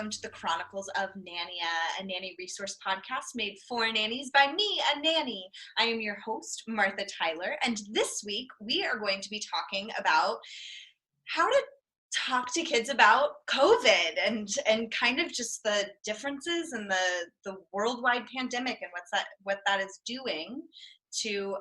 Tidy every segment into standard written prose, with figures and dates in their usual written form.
welcome to the Chronicles of Nanny, a nanny resource podcast made for nannies by me, a nanny. I am your host, Martha Tyler, and this week we are going to be talking about how to talk to kids about COVID and kind of just the differences in the worldwide pandemic and what that is doing to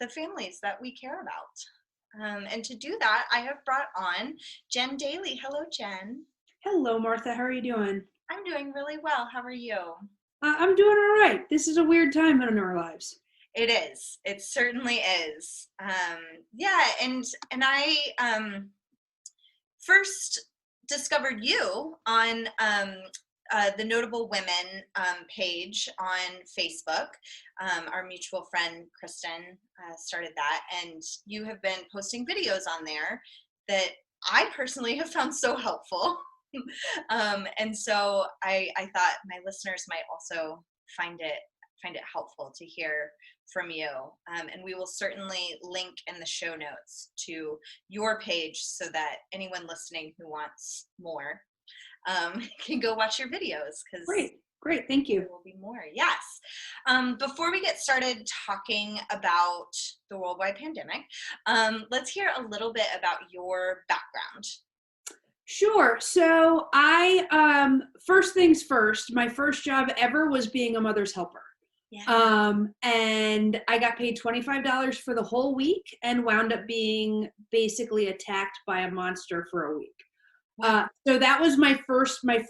the families that we care about. And to do that, I have brought on Jen Daly. Hello, Jen. Hello, Martha. How are you doing? I'm doing really well. How are you? I'm doing all right. This is a weird time in our lives. It is. It certainly is. Yeah, and I first discovered you on the Notable Women page on Facebook. Our mutual friend Kristen started that, and you have been posting videos on there that I personally have found so helpful. And so I thought my listeners might also find it helpful to hear from you. And we will certainly link in the show notes to your page so that anyone listening who wants more can go watch your videos. Great. Thank you. There will be more. Yes. Before we get started talking about the worldwide pandemic, let's hear a little bit about your background. Sure. So I, first things first, my first job ever was being a mother's helper. Yeah. And I got paid $25 for the whole week and wound up being basically attacked by a monster for a week. So that was my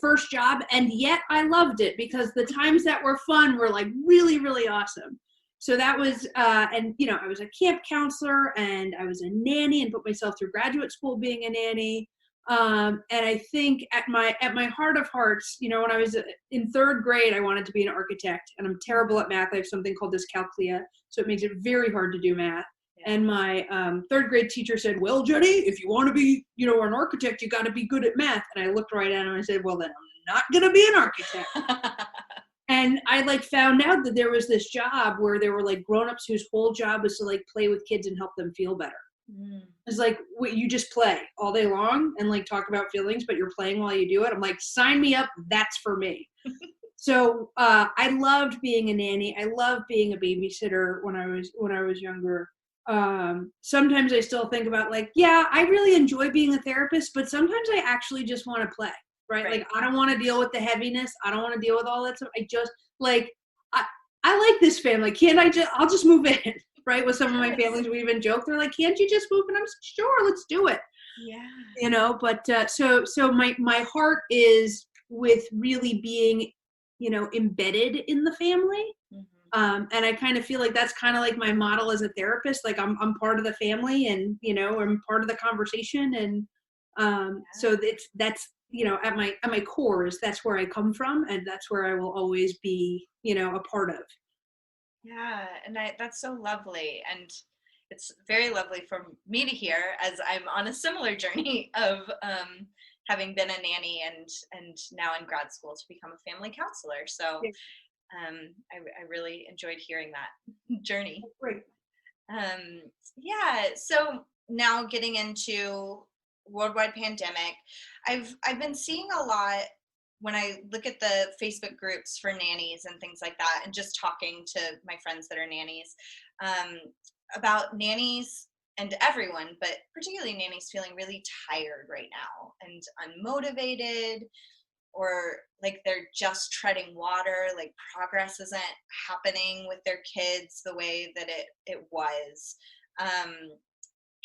first job, and yet I loved it because the times that were fun were like really, really awesome. So that was, and you know, I was a camp counselor and I was a nanny and put myself through graduate school being a nanny. And I think at my heart of hearts, you know, when I was in third grade, I wanted to be an architect, and I'm terrible at math. I have something called dyscalculia, so it makes it very hard to do math. And my third grade teacher said, well, Jenny, if you want to be, you know, an architect, you got to be good at math. And I looked right at him and I said, well, then I'm not going to be an architect. And I like found out that there was this job where there were like grownups whose whole job was to like play with kids and help them feel better. It's like, you just play all day long and like talk about feelings, but you're playing while you do it. I'm like, sign me up. That's for me. So I loved being a nanny. I loved being a babysitter when I was younger. Sometimes I still think about like, yeah, I really enjoy being a therapist, but sometimes I actually just want to play, right? Like, I don't want to deal with the heaviness. I don't want to deal with all that stuff. I just like, I like this family. I'll just move in, right? With some of my families, we even joke. They're like, can't you just move? And I'm like, sure, let's do it. Yeah. You know, but, so my heart is with really being, you know, embedded in the family. And I kind of feel like that's kind of like my model as a therapist. Like I'm part of the family, and, you know, I'm part of the conversation. And so that's, you know, at my core is that's where I come from, and that's where I will always be, you know, a part of. Yeah. And that's so lovely. And it's very lovely for me to hear, as I'm on a similar journey of having been a nanny and now in grad school to become a family counselor. So I really enjoyed hearing that journey. Great. Yeah. So now getting into worldwide pandemic, I've been seeing a lot when I look at the Facebook groups for nannies and things like that, and just talking to my friends that are nannies, about nannies and everyone, but particularly nannies feeling really tired right now and unmotivated, or like they're just treading water, like progress isn't happening with their kids the way that it was.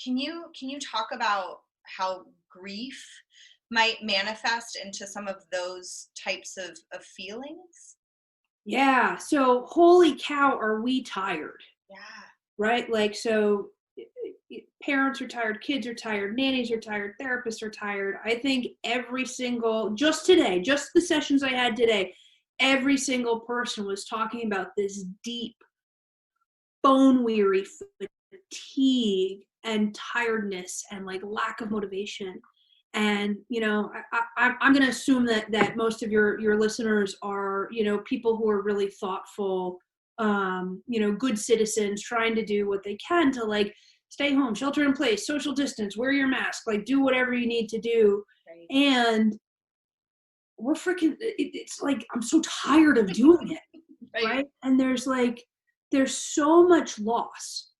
Can you talk about how grief might manifest into some of those types of feelings? Yeah. So holy cow, are we tired? Yeah. Right? Like, so parents are tired, kids are tired, nannies are tired, therapists are tired. I think just today, just the sessions I had today, every single person was talking about this deep, bone-weary fatigue and tiredness and like lack of motivation. And, you know, I'm going to assume that most of your listeners are, you know, people who are really thoughtful, you know, good citizens trying to do what they can to like stay home, shelter in place, social distance, wear your mask, like do whatever you need to do. Right. And we're freaking, it's like, I'm so tired of doing it. Right. Right. And there's so much loss.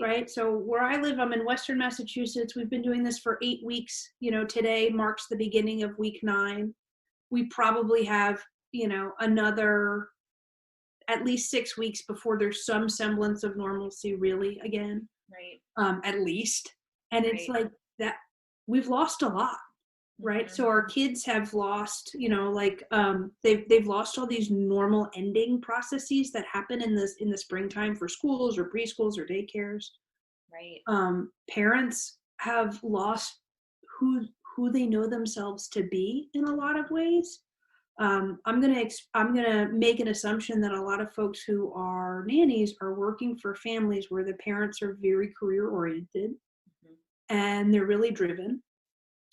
Right. Right. So where I live, I'm in Western Massachusetts. We've been doing this for 8 weeks. Today marks the beginning of week 9. We probably have, another at least 6 weeks before there's some semblance of normalcy really again. Right. At least. And it's Right. like that we've lost a lot. Right. Mm-hmm. So our kids have lost, they've lost all these normal ending processes that happen in the springtime for schools or preschools or daycares. Right. Parents have lost who they know themselves to be in a lot of ways. I'm gonna make an assumption that a lot of folks who are nannies are working for families where the parents are very career oriented, Mm-hmm. and they're really driven,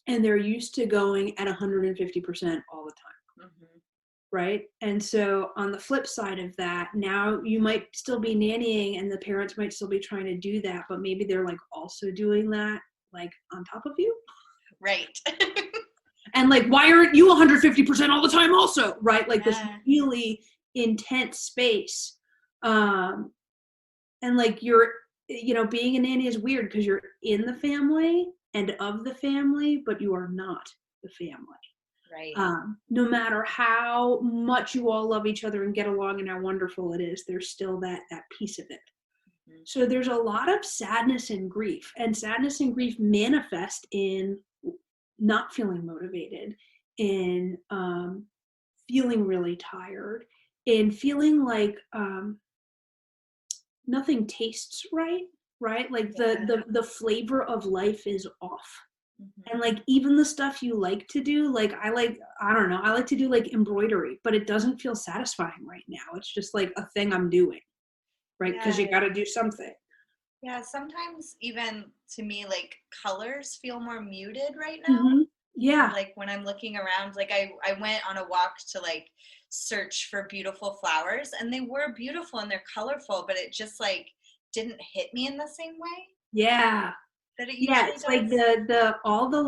and they're used to going at 150% all the time. Mm-hmm. Right. And so on the flip side of that, now you might still be nannying and the parents might still be trying to do that, but maybe they're like also doing that like on top of you. Right. And like, why aren't you 150% all the time also? Right. Like this Yeah. really intense space. And like being a nanny is weird because you're in the family and of the family, but you are not the family. Right. No matter how much you all love each other and get along and how wonderful it is, there's still that piece of it. Mm-hmm. So there's a lot of sadness and grief manifest in not feeling motivated, in feeling really tired, in feeling like nothing tastes right. Like the flavor of life is off. Mm-hmm. And like even the stuff you like to do, like I like to do like embroidery, but it doesn't feel satisfying right now. It's just like a thing I'm doing, right? Because you got to do something. Yeah, sometimes even to me, like colors feel more muted right now. Mm-hmm. Yeah. Like when I'm looking around, like I went on a walk to like search for beautiful flowers, and they were beautiful and they're colorful, but it just like didn't hit me in the same way Yeah. that it Yeah. usually It's like does. all the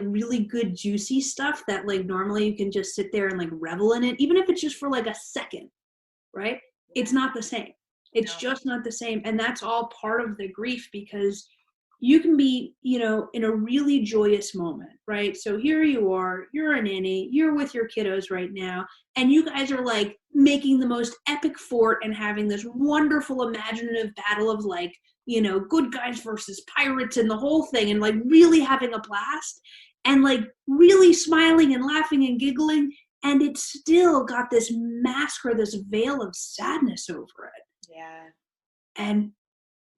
really good juicy stuff that like normally you can just sit there and like revel in it, even if it's just for like a second, right? It's Yeah. not the same. It's No. just not the same. And that's all part of the grief because you can be, in a really joyous moment, right? So here you are, you're a nanny, you're with your kiddos right now, and you guys are like making the most epic fort and having this wonderful imaginative battle of like, good guys versus pirates and the whole thing, and like really having a blast and like really smiling and laughing and giggling. And it's still got this mask or this veil of sadness over it. Yeah. And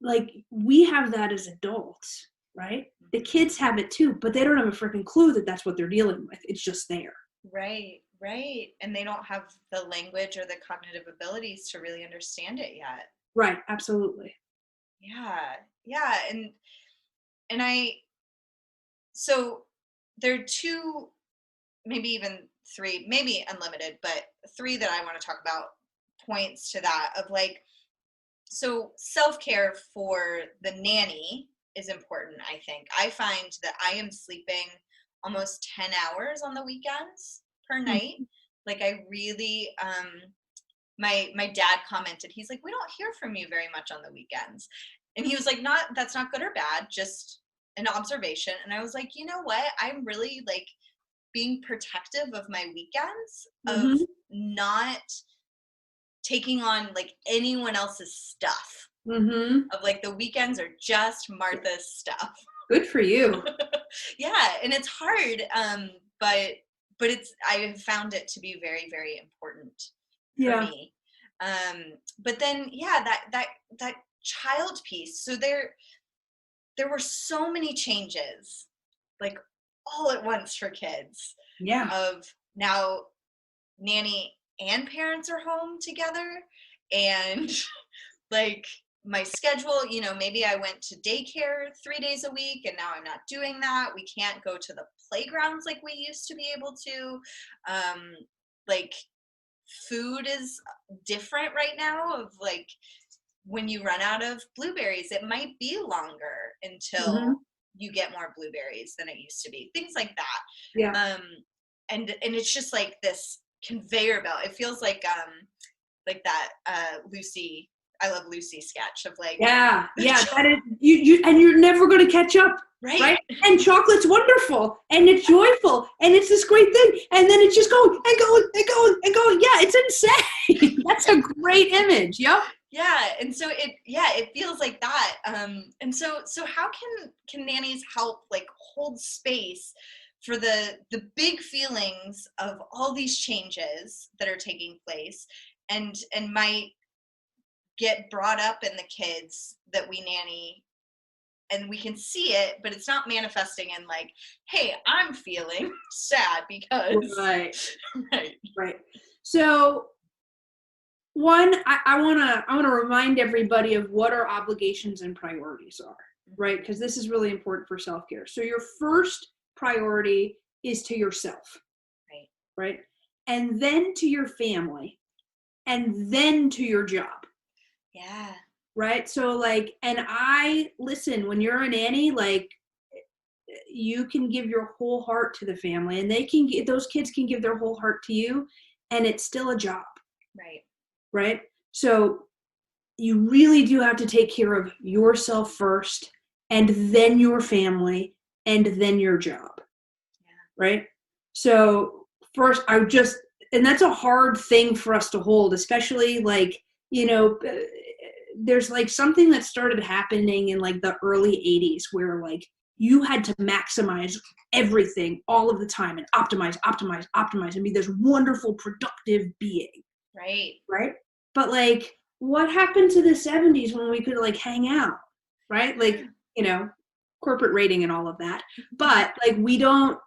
like we have that as adults, right? The kids have it too, but they don't have a freaking clue that that's what they're dealing with. It's just there. Right. Right. And they don't have the language or the cognitive abilities to really understand it yet. Right. Absolutely. Yeah. Yeah. And so there are two, maybe even three, maybe unlimited, but three that I want to talk about points to that of like, so self-care for the nanny is important, I think. I find that I am sleeping almost 10 hours on the weekends per night. Like I really my dad commented, he's like, we don't hear from you very much on the weekends. And he was like, that's not good or bad, just an observation. And I was like, you know what? I'm really like being protective of my weekends, of Mm-hmm. not taking on like anyone else's stuff. Mm-hmm. Of like the weekends are just Martha's stuff. Good for you. Yeah, and it's hard, but I have found it to be very, very important for me. But then yeah, that child piece. So there were so many changes, like all at once for kids. Yeah. Of now nanny and parents are home together, and like my schedule, maybe I went to daycare 3 days a week and now I'm not doing that. We can't go to the playgrounds like we used to be able to. Like food is different right now, of like when you run out of blueberries, it might be longer until Mm-hmm. you get more blueberries than it used to be. Things like that. Yeah. and it's just like this conveyor belt. It feels like that Lucy, I Love Lucy sketch of like, Yeah, that is you and you're never going to catch up, right? right? And chocolate's wonderful and it's joyful and it's this great thing, and then it's just going and going and going and going. Yeah, it's insane. That's a great image. Yep. Yeah, and so it feels like that. And so how can nannies help like hold space for the big feelings of all these changes that are taking place and might get brought up in the kids that we nanny, and we can see it, but it's not manifesting in like, hey, I'm feeling sad because Right. right. Right. So one, I wanna remind everybody of what our obligations and priorities are, right? Because this is really important for self-care. So your first priority is to yourself, Right. right? And then to your family, and then to your job, Yeah. right? So like, and I listen, when you're a nanny, like you can give your whole heart to the family, and those kids can give their whole heart to you, and it's still a job. Right. Right? So you really do have to take care of yourself first, and then your family, and then your job. Yeah. Right? So first, and that's a hard thing for us to hold, especially like, there's like something that started happening in like the early 80s where like you had to maximize everything all of the time and optimize and be this wonderful, productive being. Right. Right? But like, what happened to the 70s when we could like hang out, right? Like, corporate rating and all of that. But like, we don't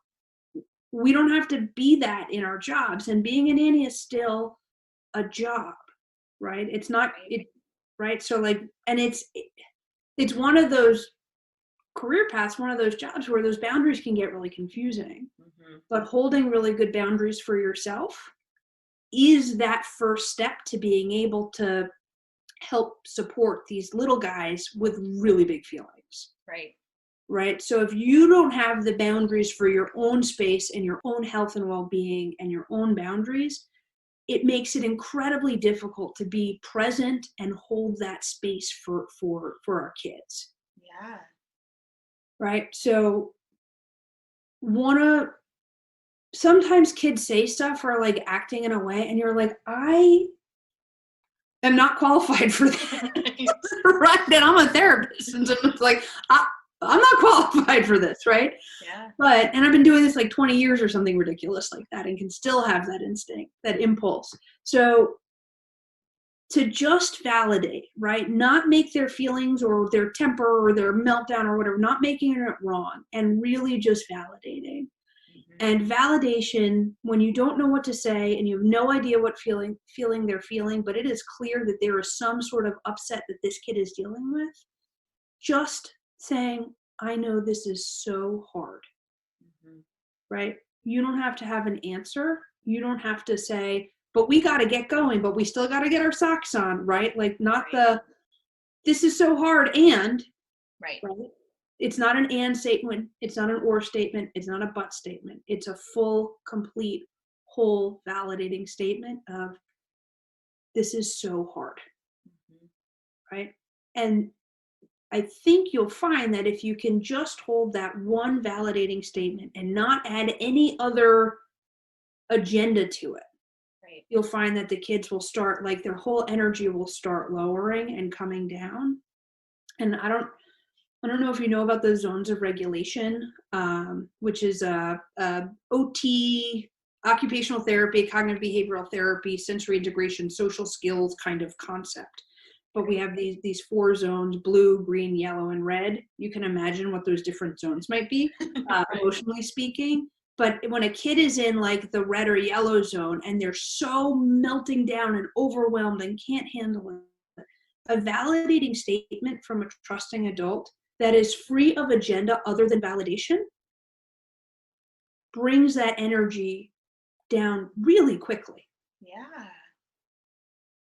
have to be that in our jobs. And being a nanny is still a job, right? It's not it, right? So like, and it's one of those career paths, one of those jobs where those boundaries can get really confusing. But holding really good boundaries for yourself is that first step to being able to help support these little guys with really big feelings. Right. Right. So if you don't have the boundaries for your own space and your own health and well-being and your own boundaries, it makes it incredibly difficult to be present and hold that space for our kids. Yeah. Right. So sometimes kids say stuff or like acting in a way and you're like, I am not qualified for that. Right. And I'm a therapist. And so it's like, I'm not qualified for this. Right. Yeah. And I've been doing this like 20 years or something ridiculous like that and can still have that instinct, that impulse. So to just validate, right? Not make their feelings or their temper or their meltdown or whatever, not making it wrong, and really just validating. And validation, when you don't know what to say and you have no idea what feeling they're feeling, but it is clear that there is some sort of upset that this kid is dealing with, just saying, I know this is so hard, right? You don't have to have an answer. You don't have to say, but we got to get going, but we still got to get our socks on, right? Like not this is so hard and, right? It's not an and statement. It's not an or statement. It's not a but statement. It's a full, complete, whole, validating statement of this is so hard, right? And I think you'll find that if you can just hold that one validating statement and not add any other agenda to it, you'll find that the kids will start, like their whole energy will start lowering and coming down. And I don't know if you know about the zones of regulation, which is OT, occupational therapy, cognitive behavioral therapy, sensory integration, social skills kind of concept. But we have these 4 zones: blue, green, yellow, and red. You can imagine what those different zones might be, emotionally speaking. But when a kid is in like the red or yellow zone and they're so melting down and overwhelmed and can't handle it, a validating statement from a trusting adult that is free of agenda other than validation brings that energy down really quickly.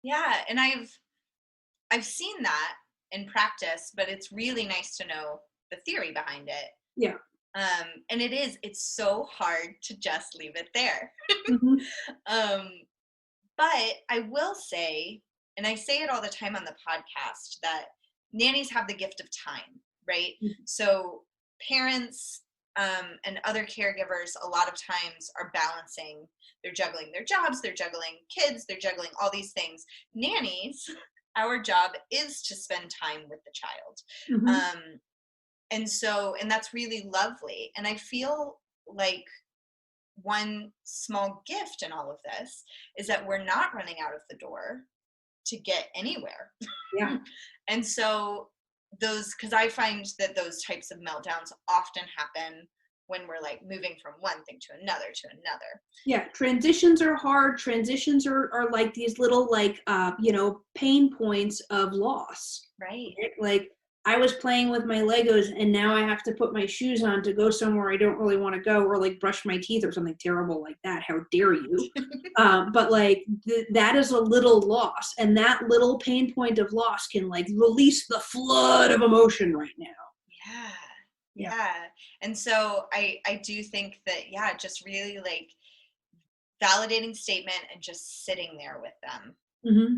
Yeah. And I've seen that in practice, but it's really nice to know the theory behind it. Yeah. And it's so hard to just leave it there. Mhm. um, but I will say, and I say it all the time on the podcast, that nannies have the gift of time, right? Mhm. So parents and other caregivers a lot of times are balancing, they're juggling their jobs, they're juggling kids, they're juggling all these things. Nannies, our job is to spend time with the child. Mhm. Um, and that's really lovely. And I feel like one small gift in all of this is that we're not running out of the door to get anywhere. Yeah. And so because I find that those types of meltdowns often happen when we're like moving from one thing to another to another. Yeah, transitions are hard. Transitions are like these little like pain points of loss. Right. Right? Like I was playing with my Legos and now I have to put my shoes on to go somewhere I don't really want to go, or like brush my teeth or something terrible like that. How dare you? But like that is a little loss, and that little pain point of loss can like release the flood of emotion right now. Yeah. Yeah. Yeah. And so I do think that, yeah, just really like validating statement and just sitting there with them Hmm.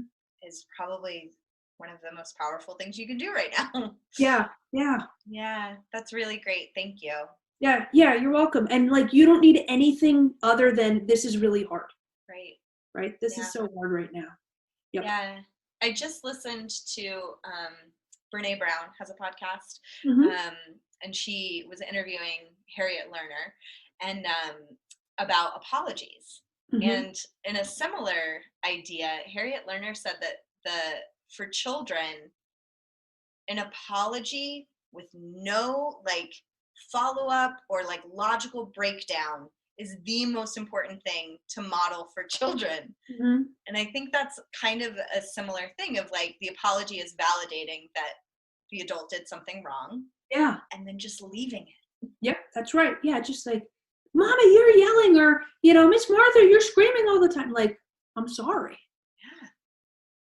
is probably one of the most powerful things you can do right now. Yeah. Yeah. Yeah, that's really great. Thank you. Yeah, yeah, you're welcome. And like you don't need anything other than this is really hard, Right. right? This Yeah. is so hard right now. Yep. Yeah. I just listened to Brene Brown has a podcast, Hmm. um, and she was interviewing Harriet Lerner and about apologies. Hmm. And in a similar idea, Harriet Lerner said that for children, an apology with no like follow up or like logical breakdown is the most important thing to model for children. Hmm. And I think that's kind of a similar thing of like the apology is validating that the adult did something wrong Yeah. and then just leaving it. Yep. That's right. Yeah. Just like, Mama, you're yelling, or Miss Martha, you're screaming all the time. Like, I'm sorry. Yeah.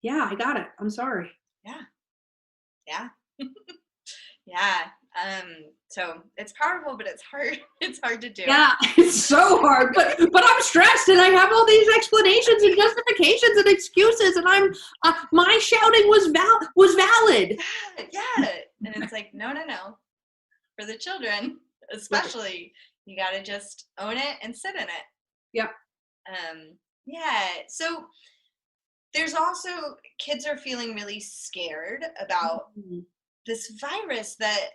Yeah, I got it. I'm sorry. Yeah. Yeah. Yeah. So it's powerful, but it's hard. It's hard to do. Yeah, it's so hard, but I'm stressed, and I have all these explanations and justifications and excuses, and I'm my shouting was valid. Yeah. And it's like, no. For the children, especially, you got to just own it and sit in it. Yeah. Yeah. So there's also kids are feeling really scared about Mhm. this virus that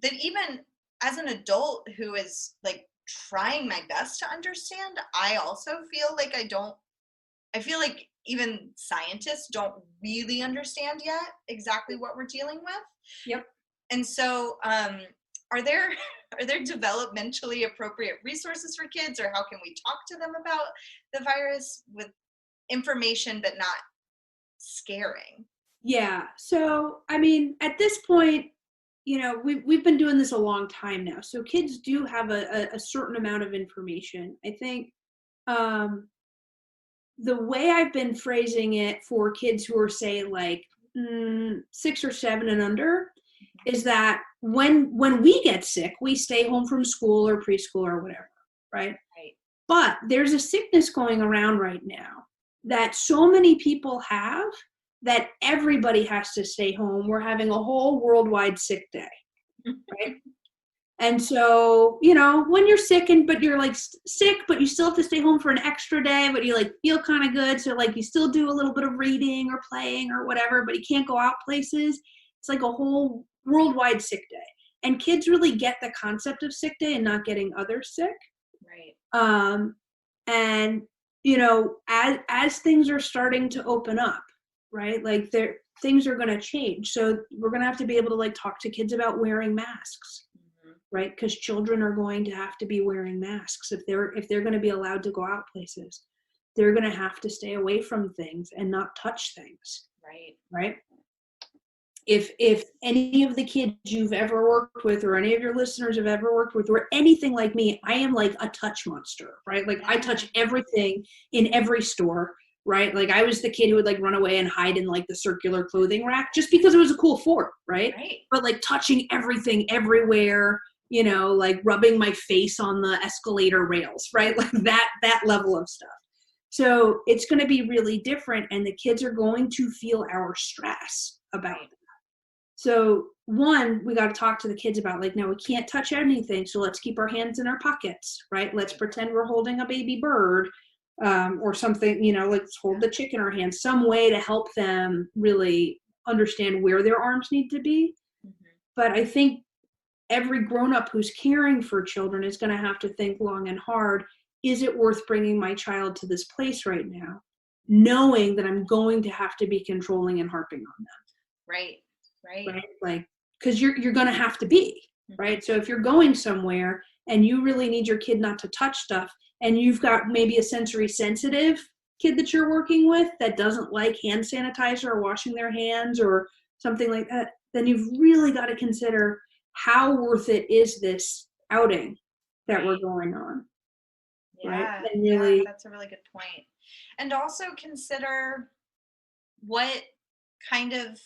even as an adult who is like trying my best to understand, I also feel like I feel like even scientists don't really understand yet exactly what we're dealing with. Yep. And so are there are there developmentally appropriate resources for kids, or how can we talk to them about the virus with information but not scaring? Yeah. So, I mean, at this point, we've been doing this a long time now. So kids do have a certain amount of information. I think um, the way I've been phrasing it for kids who are, say, like 6 or 7 and under, is that when we get sick, we stay home from school or preschool or whatever, right? Right. But there's a sickness going around right now that so many people have that everybody has to stay home. We're having a whole worldwide sick day, right? And so, when you're sick but you're like sick, but you still have to stay home for an extra day, but you like feel kind of good. So like you still do a little bit of reading or playing or whatever, but you can't go out places. It's like a whole worldwide sick day. And kids really get the concept of sick day and not getting others sick. Right. And as things are starting to open up, right? Like things are going to change. So we're going to have to be able to like talk to kids about wearing masks, right? Because children are going to have to be wearing masks if they're going to be allowed to go out places. They're going to have to stay away from things and not touch things. Right. If any of the kids you've ever worked with or any of your listeners have ever worked with were anything like me, I am like a touch monster, right? Like I touch everything in every store, right? Like I was the kid who would like run away and hide in like the circular clothing rack just because it was a cool fort, right? But like touching everything everywhere, like rubbing my face on the escalator rails, right? Like that level of stuff. So it's going to be really different, and the kids are going to feel our stress about that. So one, we got to talk to the kids about like, no, we can't touch anything. So let's keep our hands in our pockets, right? Let's pretend we're holding a baby bird or something, let's hold the chick in our hands, some way to help them really understand where their arms need to be. Mm-hmm. But I think every grown-up who's caring for children is going to have to think long and hard, is it worth bringing my child to this place right now, knowing that I'm going to have to be controlling and harping on them? Right. Like, because you're going to have to be, right? So if you're going somewhere and you really need your kid not to touch stuff, and you've got maybe a sensory sensitive kid that you're working with that doesn't like hand sanitizer or washing their hands or something like that, then you've really got to consider how worth it is this outing that we're going on. Yeah, right? And really, yeah, that's a really good point. And also consider what kind of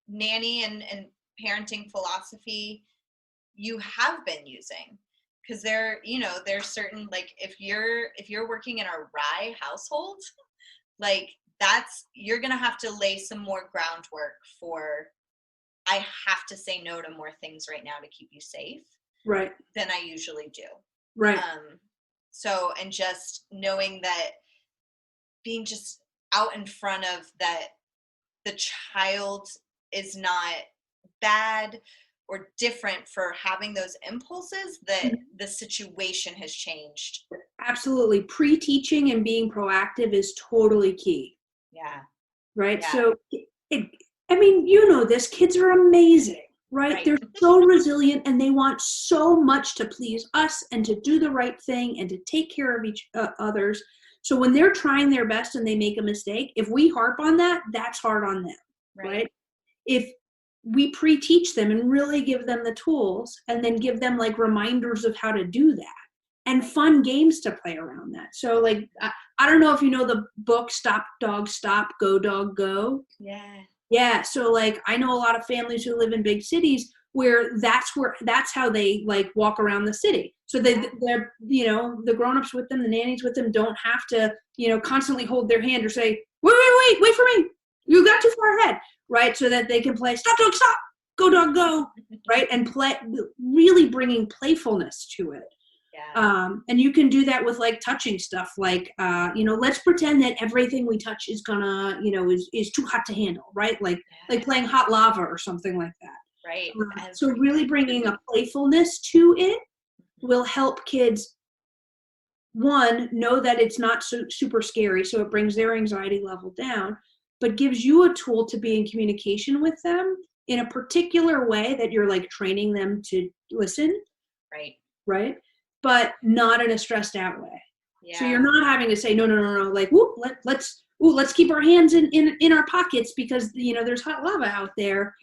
nanny and parenting philosophy you have been using. Because there's certain, like, if you're working in a rye household, like you're gonna have to lay some more groundwork for, I have to say no to more things right now to keep you safe, right, than I usually do. Right. So, and just knowing that being just out in front of that, the child is not bad or different for having those impulses, that the situation has changed. Absolutely. Pre-teaching and being proactive is totally key. Yeah. Right. Yeah. So, this, kids are amazing, right? They're so resilient, and they want so much to please us and to do the right thing and to take care of each others. So when they're trying their best and they make a mistake, if we harp on that, that's hard on them, right? If we pre-teach them and really give them the tools and then give them like reminders of how to do that and fun games to play around that. So like, I don't know if you know the book, Stop Dog Stop, Go Dog Go. Yeah. Yeah. So like, I know a lot of families who live in big cities where that's how they like walk around the city. So they're, the grownups with them, the nannies with them don't have to, constantly hold their hand or say, wait for me. You got too far ahead. Right. So that they can play stop, dog, stop, go, dog, go. Right. And play, really bringing playfulness to it. Yeah. And you can do that with like touching stuff. Like, let's pretend that everything we touch is gonna, is too hot to handle. Right. Like playing hot lava or something like that. Right. So really bringing a playfulness to it will help kids, one, know that it's not so super scary, so it brings their anxiety level down, but gives you a tool to be in communication with them in a particular way that you're like training them to listen. Right. But not in a stressed out way. Yeah. So you're not having to say, no, like, let's keep our hands in our pockets because, there's hot lava out there.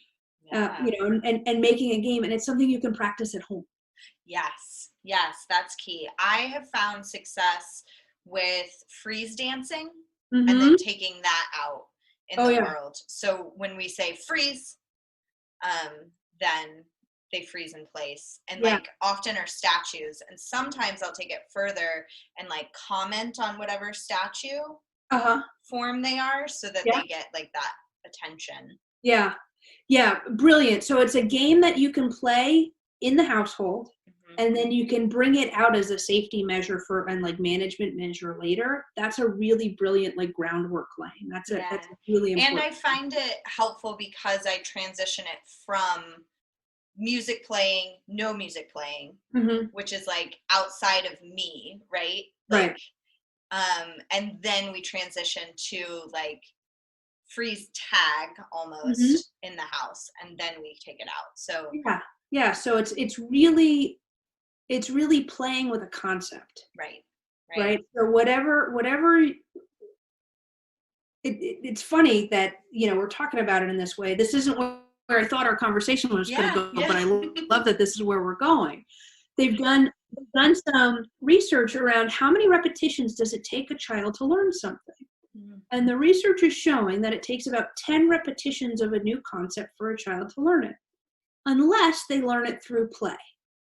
And making a game, and it's something you can practice at home. Yes, that's key. I have found success with freeze dancing and then taking that out in the world. So when we say freeze, then they freeze in place, and like often are statues, and sometimes I'll take it further and like comment on whatever statue form they are, so that they get like that attention. Yeah, brilliant. So it's a game that you can play in the household, and then you can bring it out as a safety measure and like management measure later. That's a really brilliant like groundwork laying. That's really important. And I find it helpful because I transition it from music playing, no music playing, which is like outside of me, right? Like, and then we transition to like freeze tag almost in the house, and then we take it out. So so it's really playing with a concept, right? So whatever it's funny that we're talking about it in this way. This isn't where I thought our conversation was going to go, but I love that this is where we're going. They've done some research around how many repetitions does it take a child to learn something. And the research is showing that it takes about 10 repetitions of a new concept for a child to learn it, unless they learn it through play.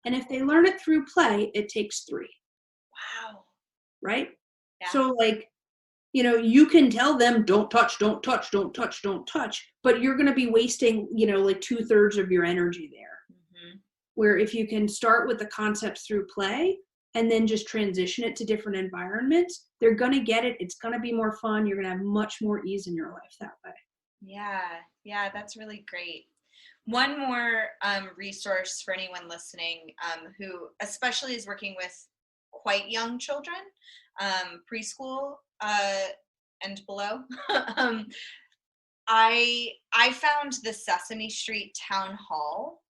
And if they learn it through play, it takes 3. Wow. Right? Yeah. So like, you can tell them, don't touch, don't touch, don't touch, don't touch, but you're going to be wasting, like 2/3 of your energy there. Mm-hmm. Where if you can start with the concepts through play and then just transition it to different environments, they're going to get it. It's going to be more fun. You're going to have much more ease in your life that way. Yeah, that's really great. One more resource for anyone listening who especially is working with quite young children, preschool and below. I found the Sesame Street town hall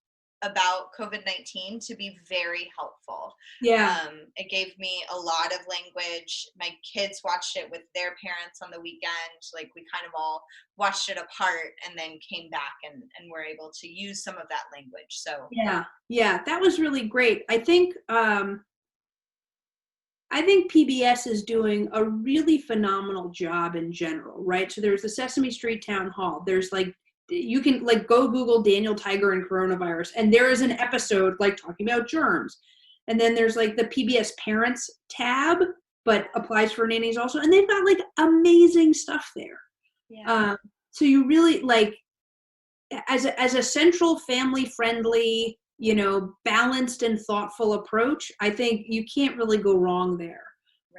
about COVID-19 to be very helpful. Yeah. It gave me a lot of language. My kids watched it with their parents on the weekend. Like we kind of all watched it apart and then came back and were able to use some of that language. So yeah, that was really great. I think PBS is doing a really phenomenal job in general, right? So there's the Sesame Street Town Hall. There's like, you can like go Google Daniel Tiger and coronavirus, and there is an episode like talking about germs. And then there's like the PBS Parents tab, but applies for nannies also. And they've got like amazing stuff there. yeah. So you really like, as a central family friendly, balanced and thoughtful approach, I think you can't really go wrong there.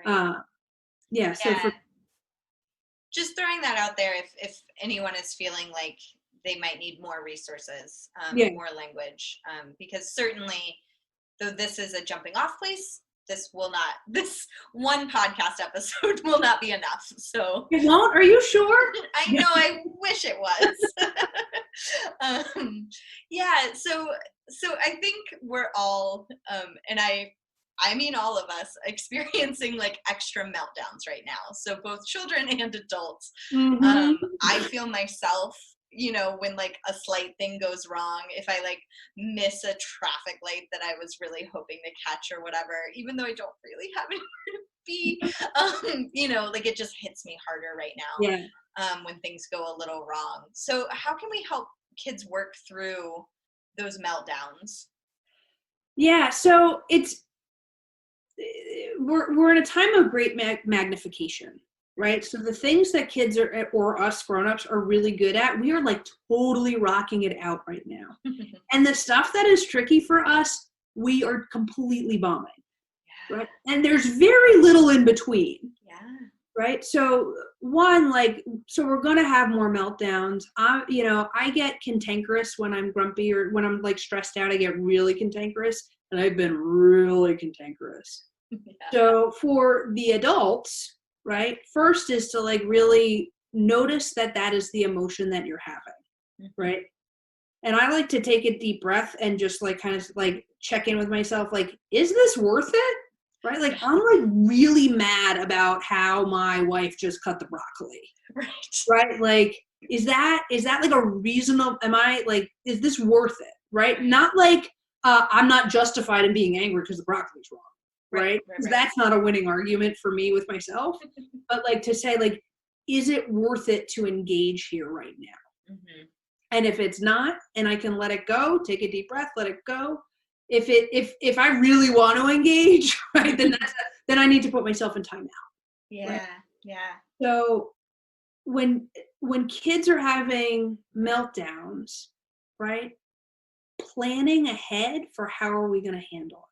Right. So for just throwing that out there, if anyone is feeling like they might need more resources, more language, because certainly, though this is a jumping off place, this one podcast episode will not be enough. So it won't? Are you sure? I know. I wish it was. So I think we're all, and I mean all of us, experiencing like extra meltdowns right now. So both children and adults. Mm-hmm. I feel myself, when like a slight thing goes wrong, if I like miss a traffic light that I was really hoping to catch or whatever, even though I don't really have anywhere to be, like it just hits me harder right now. Yeah. When things go a little wrong. So how can we help kids work through those meltdowns? Yeah. So we're in a time of great magnification, right? So the things that kids or us grown-ups are really good at, we are like totally rocking it out right now. And the stuff that is tricky for us, we are completely bombing, right? And there's very little in between. Yeah. Right. So we're going to have more meltdowns. I get cantankerous when I'm grumpy or when I'm like stressed out. I get really cantankerous, and I've been really cantankerous. Yeah. So for the adults, right, first is to like really notice that is the emotion that you're having, right? And I like to take a deep breath and just like kind of like check in with myself, like, is this worth it? Right? Like, I'm like really mad about how my wife just cut the broccoli. Right? Like, is that like a reasonable, is this worth it? Right? Not like, I'm not justified in being angry because the broccoli's wrong. Right? Because that's not a winning argument for me with myself. But like to say, like, is it worth it to engage here right now? Mm-hmm. And if it's not, and I can let it go, take a deep breath, let it go. If I really want to engage, right, then I need to put myself in timeout. Yeah, right? Yeah. So when kids are having meltdowns, right, planning ahead for how are we going to handle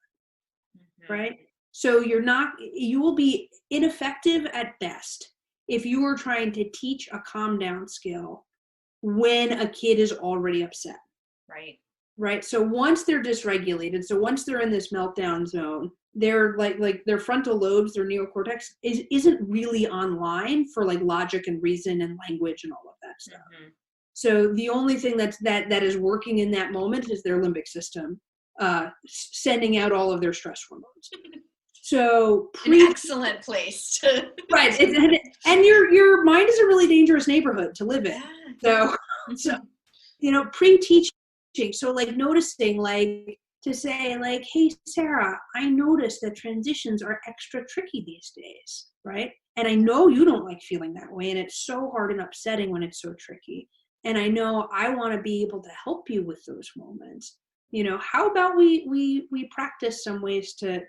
it, right? So you will be ineffective at best if you are trying to teach a calm down skill when a kid is already upset. Right. So once they're dysregulated, so once they're in this meltdown zone, they're like their frontal lobes, their neocortex isn't really online for like logic and reason and language and all of that stuff. Mm-hmm. So the only thing that is working in that moment is their limbic system, sending out all of their stress hormones. So an excellent place to right, and your mind is a really dangerous neighborhood to live in. So pre-teaching. So like noticing, like to say like, hey, Sarah, I noticed that transitions are extra tricky these days, right? And I know you don't like feeling that way, and it's so hard and upsetting when it's so tricky. And I know I want to be able to help you with those moments. how about we practice some ways to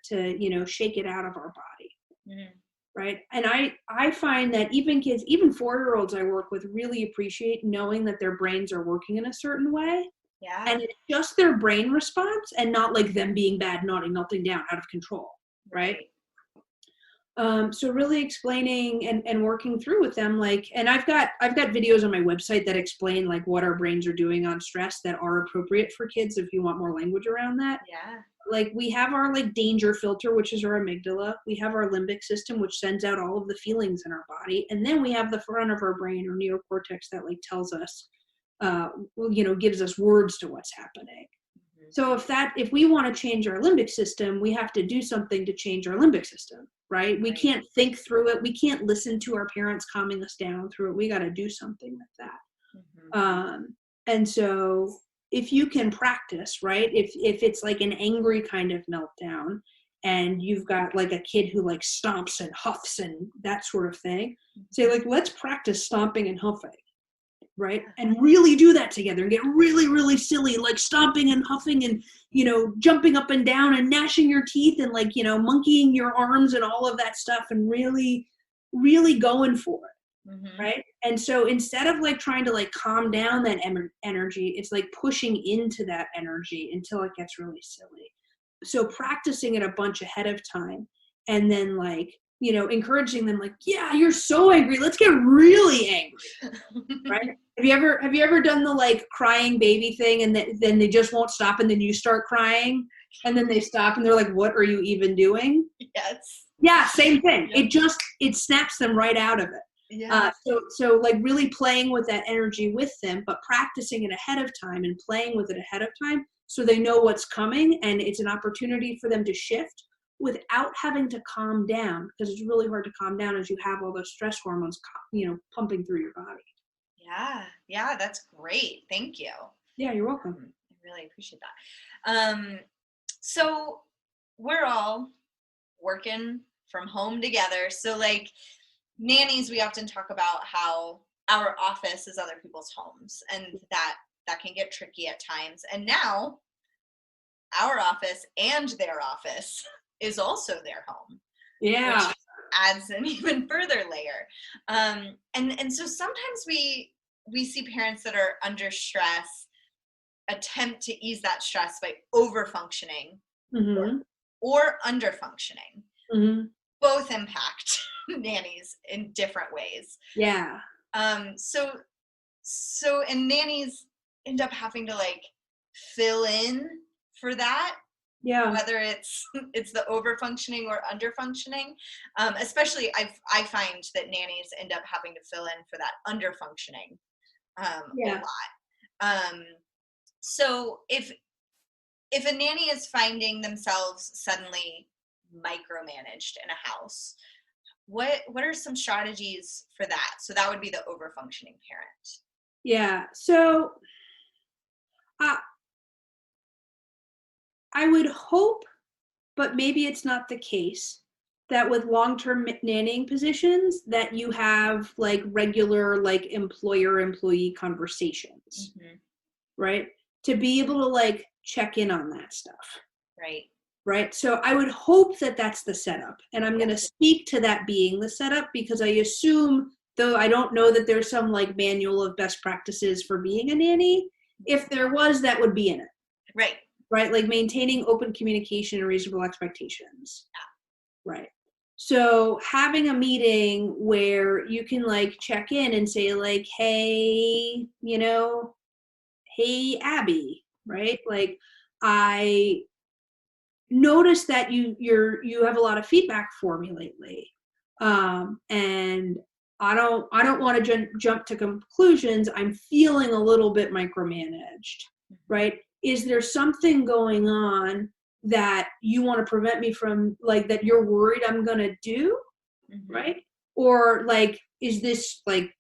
shake it out of our body. Mm-hmm. Right. And I find that even kids, even 4-year-olds I work with, really appreciate knowing that their brains are working in a certain way. Yeah. And it's just their brain response and not like them being bad, melting down out of control. Right. So really explaining and working through with them, and I've got videos on my website that explain like what our brains are doing on stress that are appropriate for kids if you want more language around that. Yeah. Like we have our like danger filter, which is our amygdala. We have our limbic system, which sends out all of the feelings in our body. And then we have the front of our brain, or neocortex, that like tells us, gives us words to what's happening. Mm-hmm. So if we want to change our limbic system, we have to do something to change our limbic system, right? We can't think through it. We can't listen to our parents calming us down through it. We got to do something with that. Mm-hmm. And so if you can practice, right, if it's like an angry kind of meltdown and you've got like a kid who like stomps and huffs and that sort of thing, say like, let's practice stomping and huffing, right? And really do that together and get really, really silly, like stomping and huffing and, jumping up and down and gnashing your teeth and like, monkeying your arms and all of that stuff and really, really going for it. Mm-hmm. Right. And so instead of like trying to like calm down that energy, it's like pushing into that energy until it gets really silly. So practicing it a bunch ahead of time and then like, encouraging them like, yeah, you're so angry. Let's get really angry. Right. Have you ever done the like crying baby thing and then they just won't stop and then you start crying and then they stop and they're like, what are you even doing? Yes. Yeah. Same thing. Yep. It snaps them right out of it. Yeah. So like really playing with that energy with them, but practicing it ahead of time and playing with it ahead of time so they know what's coming and it's an opportunity for them to shift without having to calm down, because it's really hard to calm down as you have all those stress hormones, pumping through your body. Yeah. Yeah. That's great. Thank you. Yeah, you're welcome. I really appreciate that. So we're all working from home together. So like, nannies, we often talk about how our office is other people's homes and that can get tricky at times. And now our office and their office is also their home. Yeah. Which adds an even further layer. And so sometimes we see parents that are under stress attempt to ease that stress by over functioning mm-hmm. or under functioning. Mm-hmm. Both impact nannies in different ways. Yeah. So and nannies end up having to like fill in for that. Yeah. Whether it's the over functioning or under functioning. Especially I find that nannies end up having to fill in for that under functioning a lot. So if a nanny is finding themselves suddenly micromanaged in a house, what are some strategies for that? So that would be the over-functioning parent. Yeah. So I would hope, but maybe it's not the case, that with long-term nannying positions that you have like regular like employer-employee conversations, mm-hmm. right? To be able to like check in on that stuff. Right. Right. So I would hope that that's the setup. And I'm going to speak to that being the setup because I assume, though I don't know that there's some like manual of best practices for being a nanny. If there was, that would be in it. Right. Right. Like maintaining open communication and reasonable expectations. Yeah. Right. So having a meeting where you can like check in and say like, hey, hey, Abby, right? Like I notice that you have a lot of feedback for me lately, and I don't want to jump to conclusions. I'm feeling a little bit micromanaged, right? Is there something going on that you want to prevent me from, like, that you're worried I'm gonna do, mm-hmm. right? Or like, is this like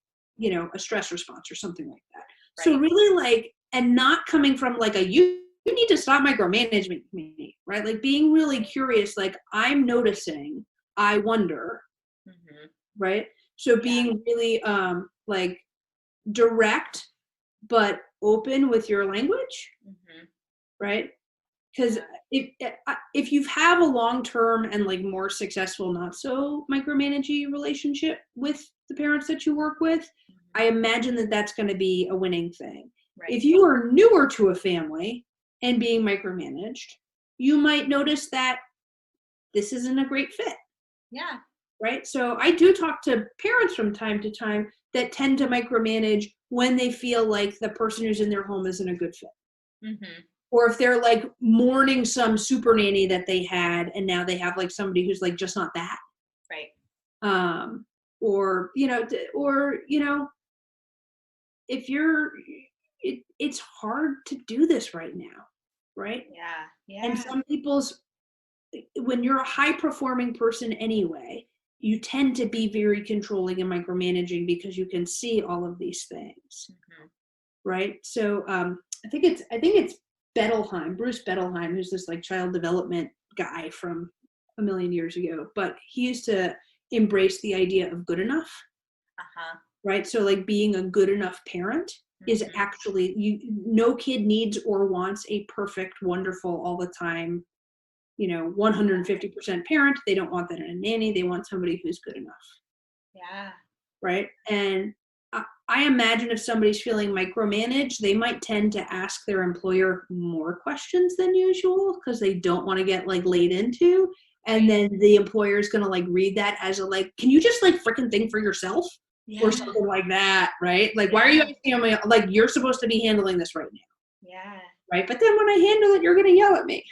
a stress response or something like that? Right. So really like, and not coming from like a you need to stop micromanaging me, right? Like being really curious, like I'm noticing, I wonder, mm-hmm. right? So being really like direct, but open with your language, mm-hmm. right? Because if you have a long-term and like more successful, not so micromanaging relationship with the parents that you work with, I imagine that that's going to be a winning thing. Right. If you are newer to a family and being micromanaged, you might notice that this isn't a great fit. Yeah. Right. So I do talk to parents from time to time that tend to micromanage when they feel like the person who's in their home isn't a good fit. Mm-hmm. Or if they're like mourning some super nanny that they had and now they have like somebody who's like just not that. Right. Or if it's hard to do this right now, right? Yeah. Yeah. And some when you're a high performing person anyway, you tend to be very controlling and micromanaging because you can see all of these things. Mm-hmm. Right. So I think it's Bettelheim, Bruce Bettelheim, who's this like child development guy from a million years ago, but he used to embrace the idea of good enough. Uh-huh. Right. So like being a good enough parent is actually no kid needs or wants a perfect, wonderful, all the time, 150% parent. They don't want that in a nanny. They want somebody who's good enough. Yeah. Right. And I imagine if somebody's feeling micromanaged, they might tend to ask their employer more questions than usual because they don't want to get like laid into. And then the employer is going to like read that as a like, can you just like freaking think for yourself? Yeah. Or something like that, right? Like, why are you asking me? Like, you're supposed to be handling this right now. Yeah. Right. But then when I handle it, you're going to yell at me.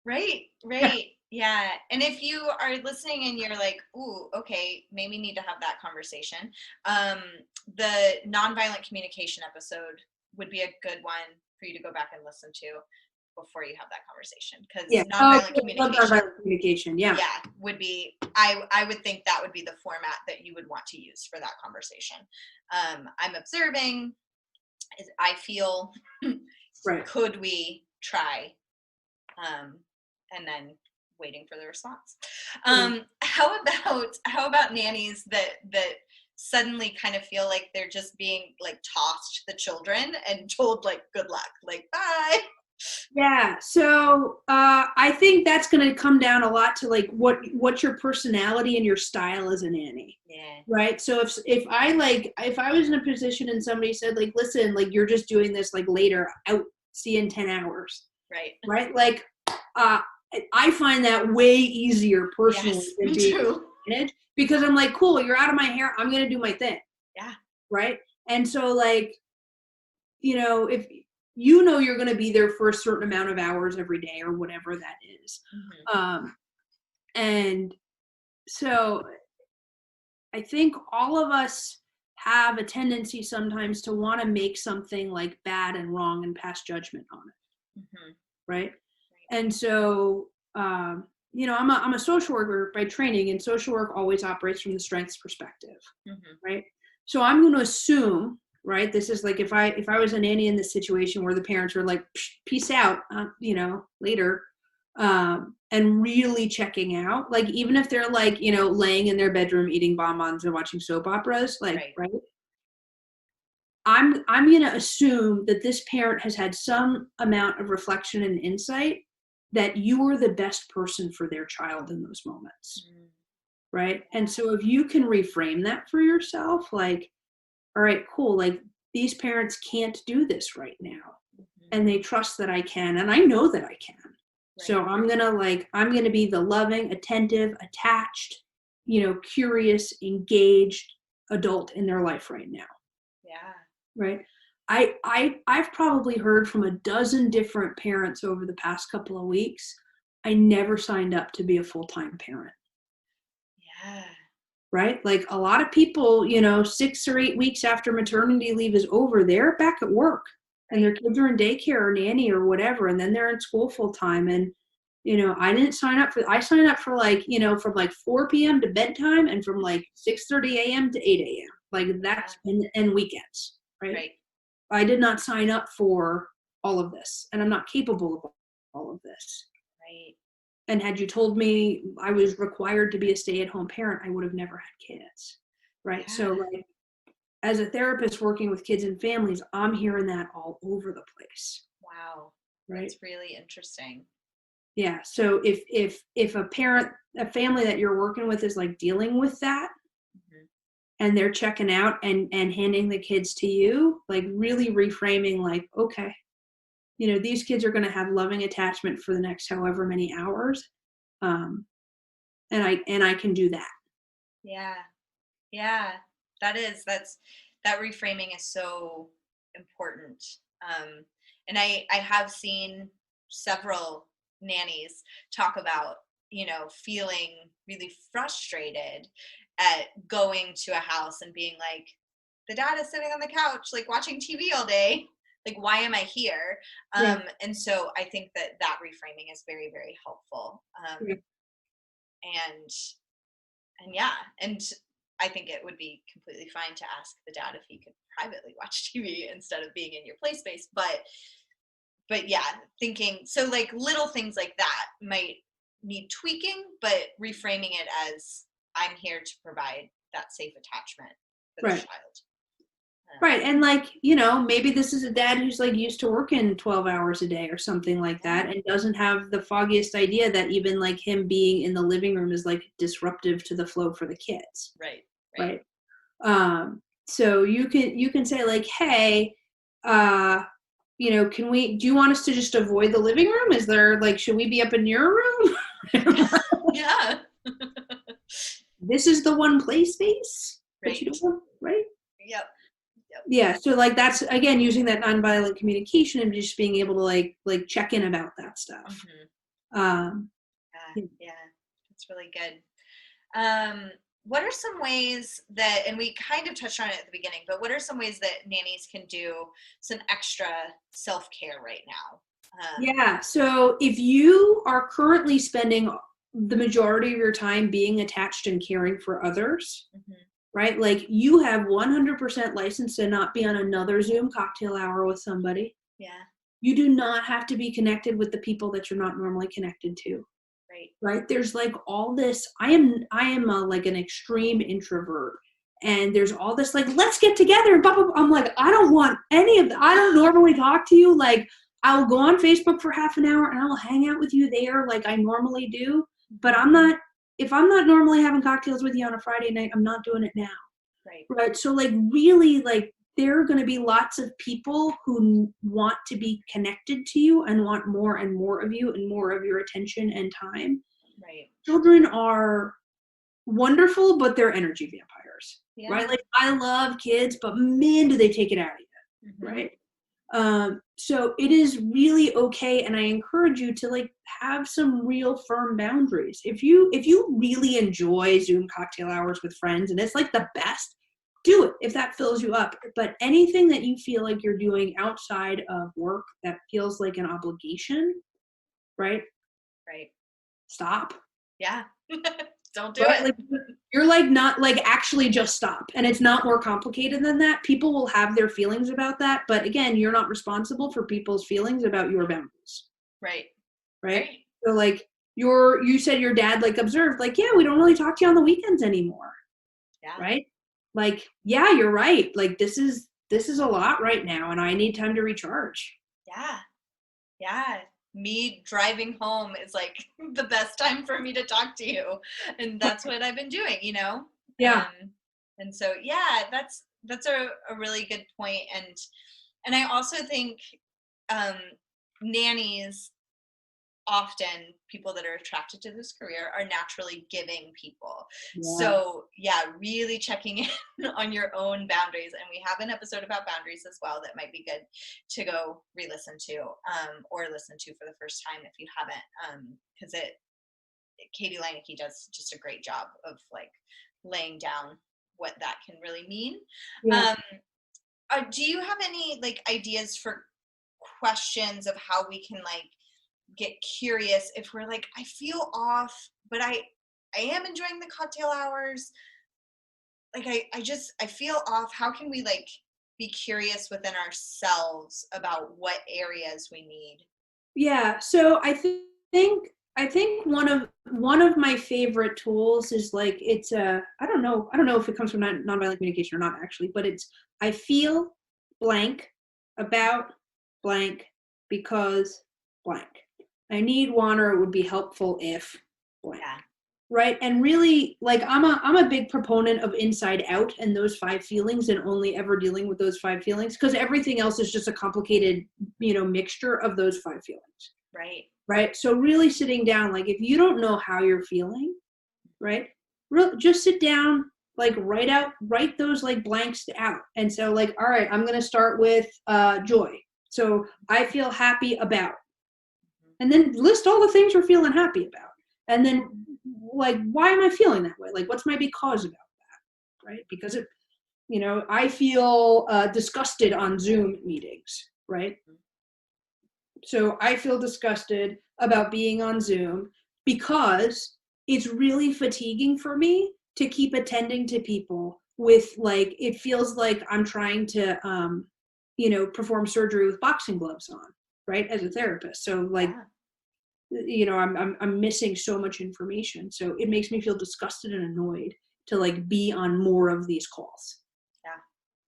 Right. Right. Yeah. And if you are listening and you're like, ooh, okay, maybe need to have that conversation. The nonviolent communication episode would be a good one for you to go back and listen to before you have that conversation. Because nonviolent communication, yeah, would be, I would think that would be the format that you would want to use for that conversation. I'm observing, I feel, right. Could we try? And then waiting for the response. How about nannies that suddenly kind of feel like they're just being like tossed the children and told like good luck, like bye? Yeah, so I think that's going to come down a lot to like what your personality and your style as a nanny. Yeah. Right. So if I was in a position and somebody said like, listen, like you're just doing this like later, out, see you in 10 hours. Right. Right. Like I find that way easier personally than being managed because I'm like, cool, you're out of my hair. I'm going to do my thing. Yeah. Right. And so like, if you're going to be there for a certain amount of hours every day or whatever that is. Mm-hmm. And so I think all of us have a tendency sometimes to want to make something like bad and wrong and pass judgment on it. Mm-hmm. Right. And so, I'm a social worker by training, and social work always operates from the strengths perspective. Mm-hmm. Right. So I'm going to assume, right, this is like if I was a nanny in this situation where the parents were like, peace out, later, and really checking out, like even if they're like, laying in their bedroom eating bonbons and watching soap operas, like, right? I'm going to assume that this parent has had some amount of reflection and insight that you are the best person for their child in those moments. Mm. Right. And so if you can reframe that for yourself, like, all right, cool. Like these parents can't do this right now. Mm-hmm. And they trust that I can, and I know that I can. Right. So I'm going to be the loving, attentive, attached, curious, engaged adult in their life right now. Yeah. Right. I've probably heard from a dozen different parents over the past couple of weeks. I never signed up to be a full-time parent. Yeah. Right? Like a lot of people, 6 or 8 weeks after maternity leave is over, they're back at work and their kids are in daycare or nanny or whatever. And then they're in school full time. And, I signed up for like, from like 4 p.m. to bedtime and from like 6:30 a.m. to 8 a.m. Like that's, and weekends. Right. I did not sign up for all of this, and I'm not capable of all of this. Right. And had you told me I was required to be a stay-at-home parent, I would have never had kids. Right. Yeah. So like as a therapist working with kids and families, I'm hearing that all over the place. Wow. right? That's really interesting. Yeah. So if a family that you're working with is like dealing with that, Mhm. and they're checking out and handing the kids to you, like really reframing, like, okay, these kids are going to have loving attachment for the next however many hours, um, and I can do that. Yeah. Yeah. That reframing is so important. Um, and I have seen several nannies talk about, feeling really frustrated at going to a house and being like, the dad is sitting on the couch, like watching TV all day. Like, why am I here? Yeah. And so I think that reframing is very, very helpful. Yeah. And yeah, and I think it would be completely fine to ask the dad if he could privately watch TV instead of being in your play space. But yeah, thinking so like little things like that might need tweaking, but reframing it as I'm here to provide that safe attachment for the Right. child. Right. And like, maybe this is a dad who's like used to working 12 hours a day or something like Yeah, that, and doesn't have the foggiest idea that even like him being in the living room is like disruptive to the flow for the kids. right, right. Right. So you can say like, hey, uh, do you want us to just avoid the living room? Is there like, should we be up in your room? Yeah. This is the one play space that you Right. don't want, right? Yep. Yep. Yeah, so like that's again using that nonviolent communication and just being able to like check in about that stuff. Mhm. Um, Yeah, yeah. That's really good. Um, what are some ways that, and we kind of touched on it at the beginning, but what are some ways that nannies can do some extra self-care right now? yeah, so if you are currently spending the majority of your time being attached and caring for others, Mhm. right? Like you have 100% license to not be on another Zoom cocktail hour with somebody. Yeah, You do not have to be connected with the people that you're not normally connected to. right. Right, there's like all this, I am like an extreme introvert, and there's all this like, let's get together, blah, blah, blah. I'm like, I don't want any of that. I don't normally talk to you. Like, I'll go on Facebook for half an hour and I'll hang out with you there like I normally do, but Mhm. if I'm not normally having cocktails with you on a Friday night, I'm not doing it now. Right. Right. So like really like there are going to be lots of people who want to be connected to you and want more and more of you and more of your attention and time. Right. Children are wonderful, but they're energy vampires, right? Yeah. Like I love kids, but man, do they take it out of you, Mhm. right? So it is really okay, and I encourage you to like have some real firm boundaries. If you really enjoy Zoom cocktail hours with friends and it's like the best, do it if that fills you up. But anything that you feel like you're doing outside of work that feels like an obligation, right? Right. Stop. Yeah. Don't do Right? it. Like you're like not like actually just stop. And it's not more complicated than that. People will have their feelings about that, but again, you're not responsible for people's feelings about your boundaries. Right. Right? Right. So like you said your dad like observed, like, yeah, we don't really talk to you on the weekends anymore. Yeah. Right? Like, yeah, you're right. Like this is a lot right now and I need time to recharge. Yeah. Yeah. Me driving home is like the best time for me to talk to you. And that's what I've been doing. Yeah. And so yeah, that's a really good point. And I also think um nannies, often people that are attracted to this career, are naturally giving people. Yeah. So yeah, really checking in on your own boundaries. And we have an episode about boundaries as well that might be good to go re-listen to, or listen to for the first time if you haven't, because Katie Leineke does just a great job of like laying down what that can really mean. Yeah. um, do you have any like ideas for questions of how we can like get curious if we're like, I feel off, but I am enjoying the cocktail hours, like I feel off. How can we like be curious within ourselves about what areas we need? Yeah. So I think one of my favorite tools is like it's a I don't know if it comes from nonviolent communication or not actually, but it's I feel blank about blank because blank. I need, want, or it would be helpful if blank. Yeah. Right. And really, like, I'm a big proponent of inside out and those 5 feelings, and only ever dealing with those 5 feelings, because everything else is just a complicated, mixture of those 5 feelings. Right. Right. So really sitting down, like, if you don't know how you're feeling, right, just sit down, like, write those, like, blanks out. And so, like, all right, I'm going to start with joy. So I feel happy about, and then list all the things you're feeling happy about. And then, like, why am I feeling that way? Like, what's my because about that? Right. Because I feel disgusted on Zoom meetings. Right. So I feel disgusted about being on Zoom because it's really fatiguing for me to keep attending to people with, like, it feels like I'm trying to, perform surgery with boxing gloves on, right, as a therapist. So, like, I'm missing so much information. So it makes me feel disgusted and annoyed to, like, be on more of these calls. Yeah.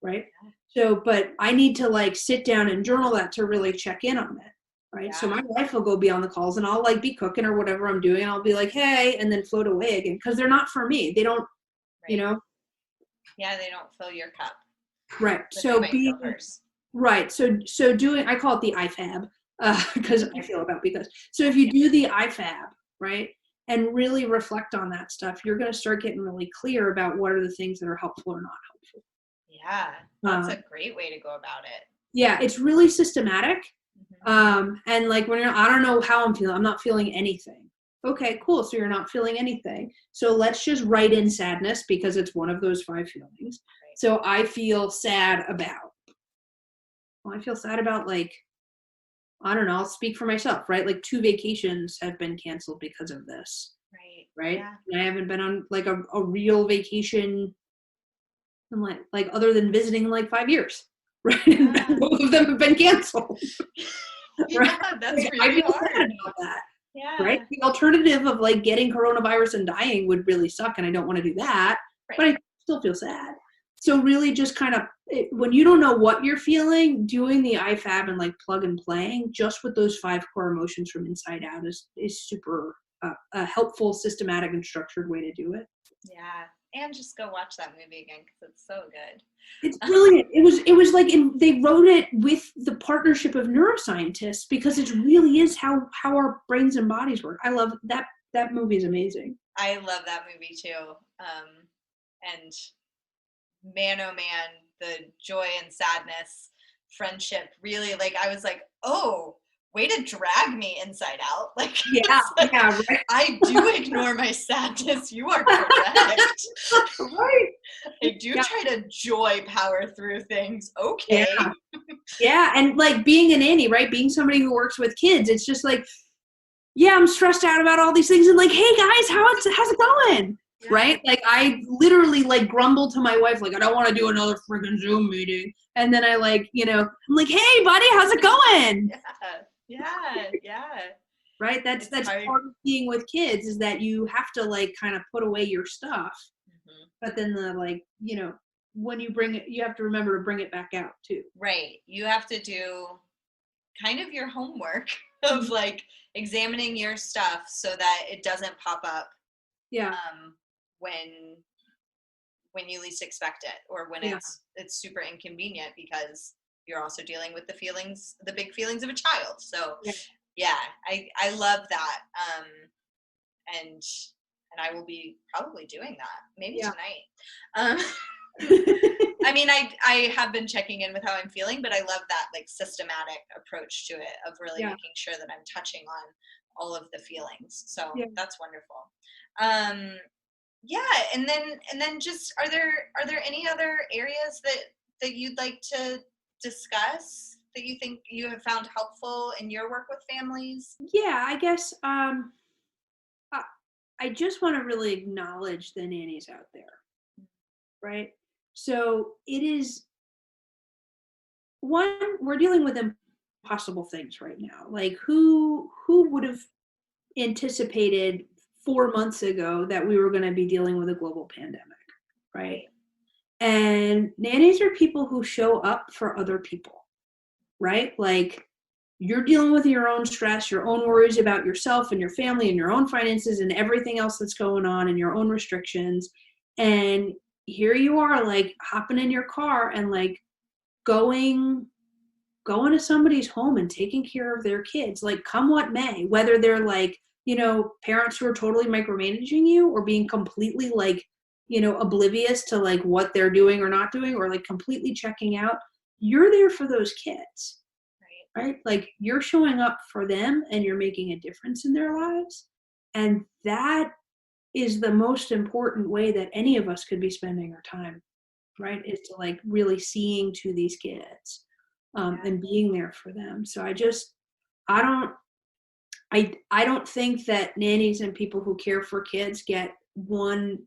Right. So, but I need to, like, sit down and journal that to really check in on it. Right. Yeah. So my wife will go be on the calls, and I'll, like, be cooking or whatever I'm doing. And I'll be like, hey, and then float away again. 'Cause they're not for me. They don't, right. Yeah. They don't fill your cup. Right. But So being right. So doing, I call it the IFAB, because I feel about, because, so if you do the IFAB, right, and really reflect on that stuff, you're going to start getting really clear about what are the things that are helpful or not helpful. Yeah. That's a great way to go about it. Yeah. It's really systematic. And, like, when I don't know how I'm feeling, I'm not feeling anything. Okay, cool. So you're not feeling anything. So let's just write in sadness, because it's one of those 5 feelings. Right. So I feel sad about. Well, I feel sad about, like, I don't know, I'll speak for myself, right? Like, 2 vacations have been canceled because of this. Right. Right. Yeah. And I haven't been on, like, a real vacation, in, like other than visiting, in, like, 5 years. Right. Yeah. And both of them have been canceled. Right? Yeah, that's like, really I feel hard. sad about that. Yeah. Right. The alternative of, like, getting coronavirus and dying would really suck, and I don't want to do that. Right. But I still feel sad. So really, just kind of, when you don't know what you're feeling, doing the IFAB and, like, plug and playing just with those 5 core emotions from inside out is super a helpful, systematic, and structured way to do it. Yeah. And just go watch that movie again, because it's so good. It's brilliant. It was like, they wrote it with the partnership of neuroscientists, because it really is how our brains and bodies work. I love that. That movie is amazing. I love that movie too. And man, oh man, the joy and sadness, friendship, really, like, I was like, oh, way to drag me inside out. Like, yeah, like, yeah, right. I do ignore my sadness. You are correct. Right. I do try to joy power through things. Okay. Yeah. Yeah. And, like, being a nanny, right? Being somebody who works with kids, it's just like, yeah, I'm stressed out about all these things. And, like, hey guys, how's it going? Yeah. Right? Like, I literally, like, grumble to my wife, like, I don't want to do another freaking Zoom meeting. And then I, like, I'm like, hey buddy, how's it going? Yeah. Right? That's part of being with kids, is that you have to, like, kind of put away your stuff. Mm-hmm. But then when you bring it, you have to remember to bring it back out too. Right. You have to do kind of your homework of, like, examining your stuff so that it doesn't pop up. Yeah. When you least expect it, or when it's super inconvenient, because you're also dealing with the big feelings of a child. So I love that. And I will be probably doing that maybe tonight. I mean, I have been checking in with how I'm feeling, but I love that, like, systematic approach to it, of really making sure that I'm touching on all of the feelings. So that's wonderful. And then just, are there any other areas that you'd like to discuss that you think you have found helpful in your work with families? Yeah, I guess I just want to really acknowledge the nannies out there, right? So it is, one, we're dealing with impossible things right now. Like, who would have anticipated 4 months ago that we were going to be dealing with a global pandemic, right? And nannies are people who show up for other people, right? Like, you're dealing with your own stress, your own worries about yourself and your family and your own finances and everything else that's going on and your own restrictions. And here you are, like, hopping in your car and like going to somebody's home and taking care of their kids, like, come what may, whether they're like, parents who are totally micromanaging you or being completely like, oblivious to like what they're doing or not doing, or like completely checking out. You're there for those kids, right? Like, you're showing up for them and you're making a difference in their lives. And that is the most important way that any of us could be spending our time, right? Is to like really seeing to these kids, and being there for them. So I don't think that nannies and people who care for kids get one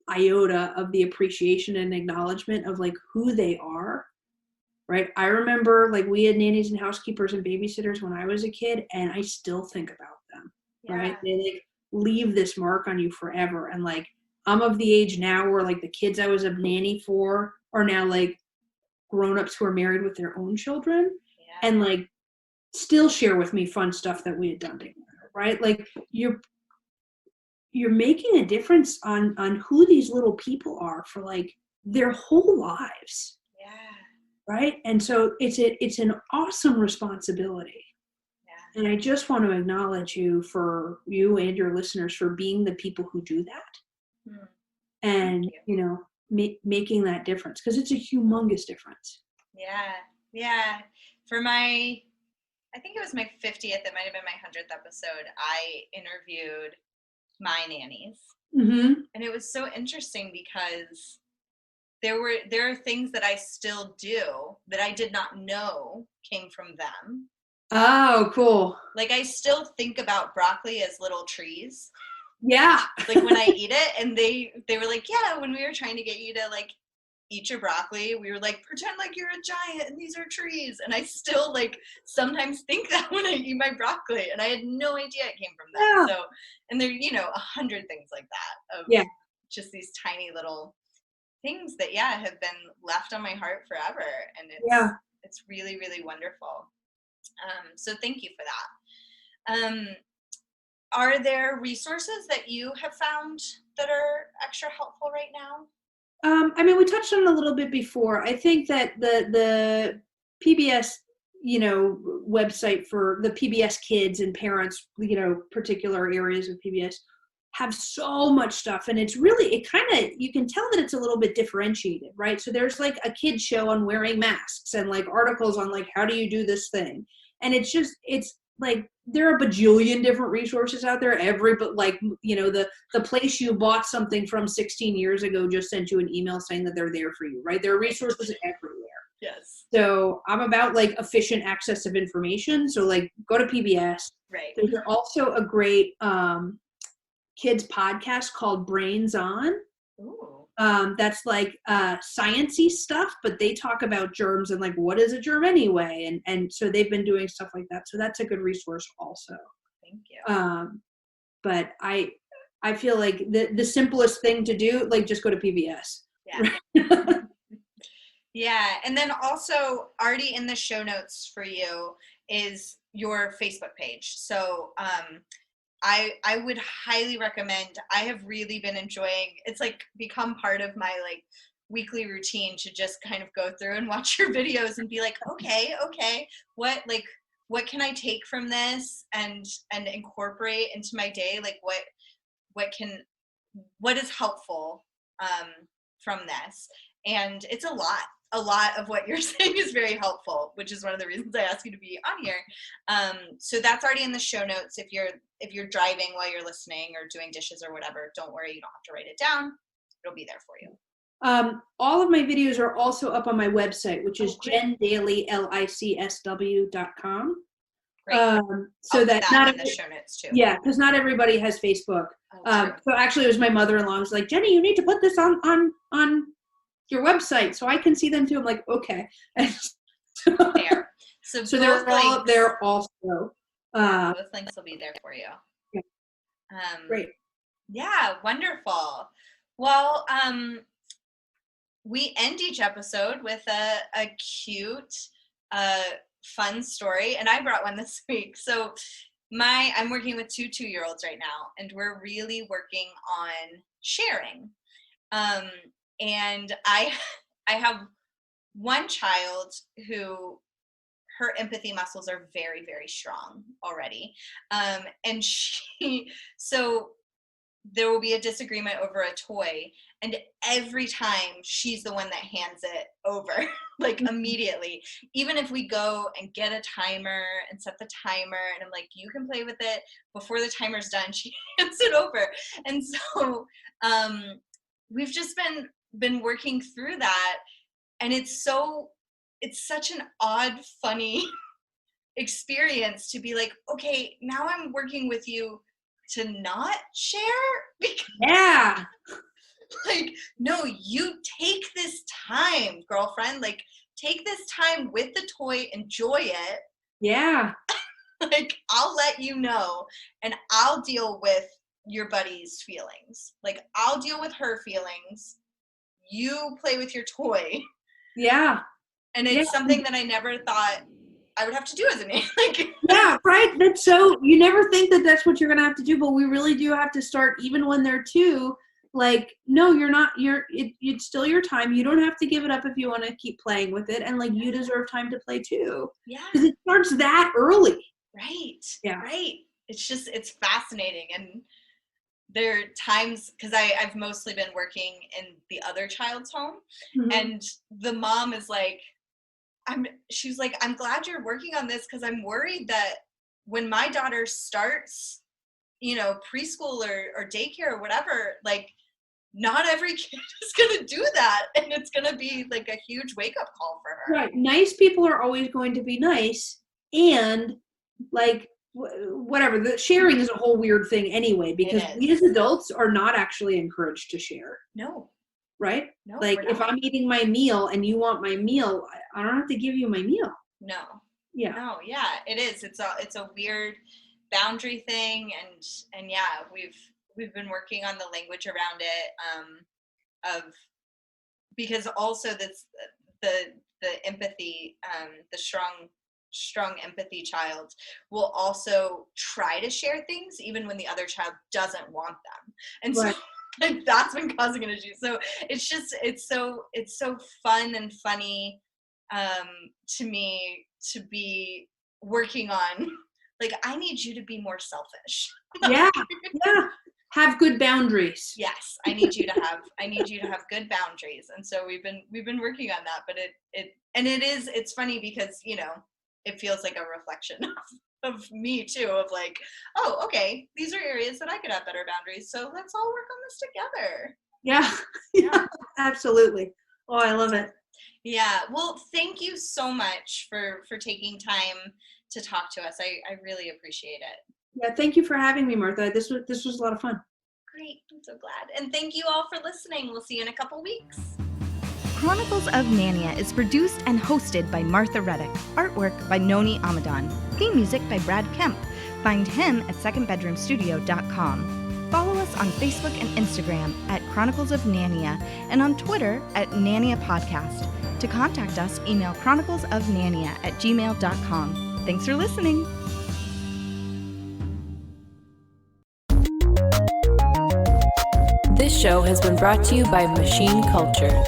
iota of the appreciation and acknowledgement of like who they are, right? I remember like we had nannies and housekeepers and babysitters when I was a kid, and I still think about them, right? They like leave this mark on you forever. And like, I'm of the age now where like the kids I was a nanny for are now like grown-ups who are married with their own children, and like still share with me fun stuff that we had done together, right? Like, you're making a difference on who these little people are for like their whole lives. Right? And so it's an awesome responsibility. And I just want to acknowledge you and your listeners for being the people who do that. And making that difference, because it's a humongous difference. Yeah. For I think it was my 50th, it might have been my 100th episode, I interviewed my nannies. And it was so interesting because there are things that I still do that I did not know came from them. Oh, cool. Like, I still think about broccoli as little trees. Yeah. Like, when I eat it, and they were like, yeah, when we were trying to get you to like eat your broccoli, we were like, pretend like you're a giant and these are trees. And I still like sometimes think that when I eat my broccoli, and I had no idea it came from them. Yeah. So, and there, 100 things like that of just these tiny little things that have been left on my heart forever, and it's really, really wonderful. So thank you for that. Are there resources that you have found that are extra helpful right now? I mean, we touched on it a little bit before. I think that the PBS website for the PBS kids and parents, particular areas of PBS, have so much stuff, and it's really, you can tell that it's a little bit differentiated, right? So there's like a kid show on wearing masks and like articles on like, how do you do this thing? And it's like, there are a bajillion different resources out there. The place you bought something from 16 years ago just sent you an email saying that they're there for you, right? There are resources everywhere. Yes. So I'm about like efficient access of information. So like, go to PBS. Right. There's also a great, kids podcast called Brains On. Ooh. That's like science-y stuff, but they talk about germs and like, what is a germ anyway? And so they've been doing stuff like that. So that's a good resource also. Thank you. But I feel like the simplest thing to do, like, just go to PBS. Yeah. Yeah. And then also already in the show notes for you is your Facebook page. So, I would highly recommend. I have really been enjoying, it's like become part of my like weekly routine to just kind of go through and watch your videos and be like, okay, what can I take from this and incorporate into my day? Like, what is helpful from this? And it's a lot of what you're saying is very helpful, which is one of the reasons I asked you to be on here. So that's already in the show notes. If you're driving while you're listening or doing dishes or whatever, don't worry, you don't have to write it down. It'll be there for you. All of my videos are also up on my website, which is jendalylicsw.com. Great. So that not in the show notes too. Yeah, because not everybody has Facebook. So actually, it was my mother-in-law who's like, Jenny, you need to put this on your website so I can see them too. I'm like, okay. There. So they're all up there also. Both links will be there for you. Yeah. Great. Yeah, wonderful. Well, we end each episode with a cute a fun story, and I brought one this week. So I'm working with 2 2-year-olds right now, and we're really working on sharing. And I have one child who her empathy muscles are very, very strong already. And so there will be a disagreement over a toy, and every time she's the one that hands it over, like immediately. Even if we go and get a timer and set the timer, and I'm like, you can play with it, before the timer's done, she hands it over. And so we've just been working through that, and it's such an odd, funny experience to be like, okay, now I'm working with you to not share, because Yeah. like, no, you take this time, girlfriend, like take this time with the toy, enjoy it. Yeah. Like, I'll let you know, and I'll deal with your buddy's feelings. Like, I'll deal with her feelings. You play with your toy. Yeah. And it's something that I never thought I would have to do as a nanny. Like, yeah, right. That's so, you never think that that's what you're going to have to do, but we really do have to start, even when they're 2, like, no, you're not, it's still your time. You don't have to give it up if you want to keep playing with it. And like, you deserve time to play too. Yeah. Because it starts that early. Right. Yeah. Right. It's fascinating. And there are times, because I've mostly been working in the other child's home, and the mom is like, she's like, I'm glad you're working on this, because I'm worried that when my daughter starts, preschool or daycare or whatever, like, not every kid is going to do that. And it's going to be like a huge wake up call for her. Right. Nice people are always going to be nice. And like, whatever, the sharing is a whole weird thing anyway, because we as adults are not actually encouraged to share. No. Right? No, like, if I'm eating my meal and you want my meal, I don't have to give you my meal. No. Yeah. No, yeah, it is. It's a weird boundary thing, and yeah, we've been working on the language around it, because also that's the empathy, the strong empathy child will also try to share things even when the other child doesn't want them. And so like, that's been causing an issue. So it's so fun and funny to me to be working on, like, I need you to be more selfish. Yeah. Have good boundaries. Yes, I need you to have good boundaries. And so we've been working on that, but it's funny because, it feels like a reflection of me too, of like, oh, okay, these are areas that I could have better boundaries, so let's all work on this together. Yeah, absolutely. Oh, I love it. Yeah, well, thank you so much for taking time to talk to us. I really appreciate it. Yeah, thank you for having me, Martha. This was a lot of fun. Great, I'm so glad. And thank you all for listening. We'll see you in a couple weeks. Chronicles of Nanny is produced and hosted by Martha Reddick. Artwork by Noni Amadon. Theme music by Brad Kemp. Find him at secondbedroomstudio.com. Follow us on Facebook and Instagram at Chronicles of Nania, and on Twitter at Nania Podcast. To contact us, email chroniclesofnania@gmail.com. Thanks for listening. This show has been brought to you by Machine Culture.